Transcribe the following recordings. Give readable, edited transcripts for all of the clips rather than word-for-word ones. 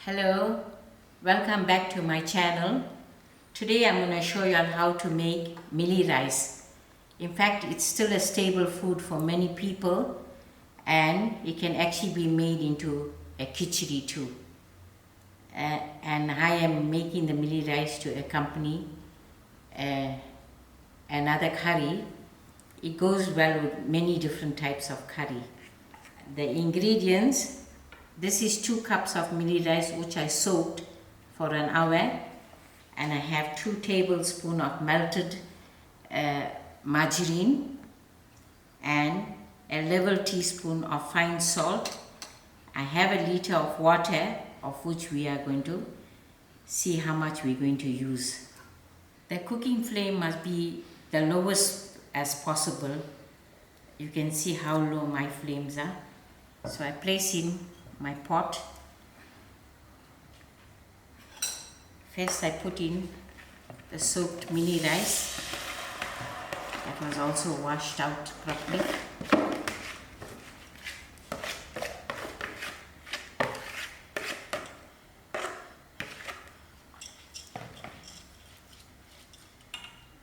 Hello, welcome back to my channel. Today I'm going to show you on how to make mealie rice. In fact, it's still a staple food for many people and it can actually be made into a kitchree too. And I am making the mealie rice to accompany another curry. It goes well with many different types of curry. The ingredients: this is 2 cups of mealie rice which I soaked for an hour, and I have 2 tablespoons of melted margarine and a level teaspoon of fine salt. I have a liter of water, of which we are going to see how much we're going to use. The cooking flame must be the lowest as possible. You can see how low my flames are. So I place in my pot. First I put in the soaked mealie rice that was also washed out properly.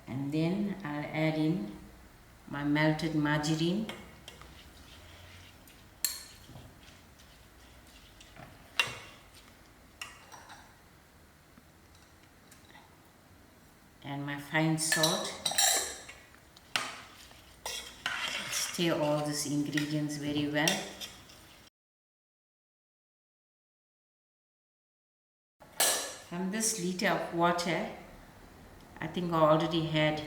And then I'll add in my melted margarine. And my fine salt. Stir all these ingredients very well. From this liter of water, I think I already had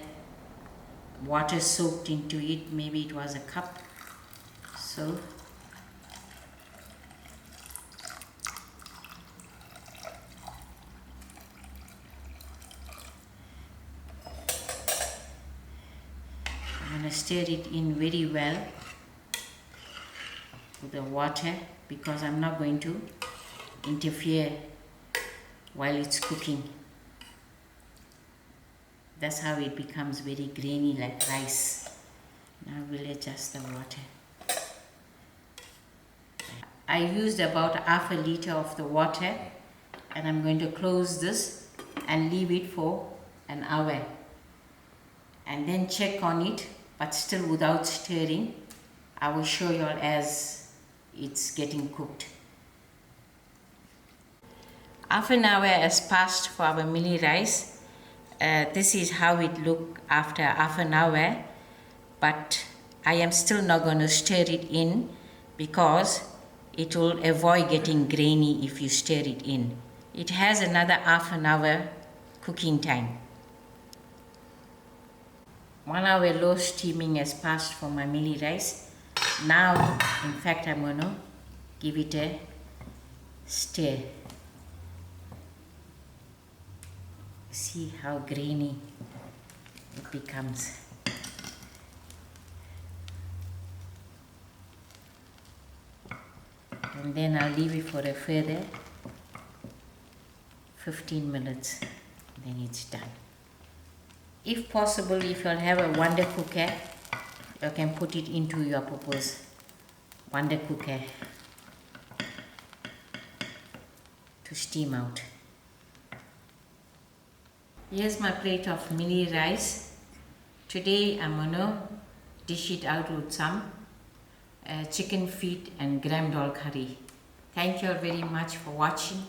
water soaked into it. Maybe it was a cup. So I'm going to stir it in very well with the water, because I'm not going to interfere while it's cooking. That's how it becomes very grainy, like rice. Now we'll adjust the water. I used about half a liter of the water, and I'm going to close this and leave it for an hour, and then check on it, but still without stirring. I will show you all as it's getting cooked. Half an hour has passed for our mealie rice. This is how it looked after half an hour, but I am still not going to stir it in, because it will avoid getting grainy if you stir it in. It has another half an hour cooking time. 1 hour low steaming has passed for my mealie rice. Now, in fact, I'm going to give it a stir. See how grainy it becomes. And then I'll leave it for a further 15 minutes. Then it's done. If possible, if you'll have a wonder cooker, you can put it into your proposed wonder cooker to steam out. Here's my plate of mealie rice. Today I'm going to dish it out with some chicken feet and gram dal curry. Thank you all very much for watching.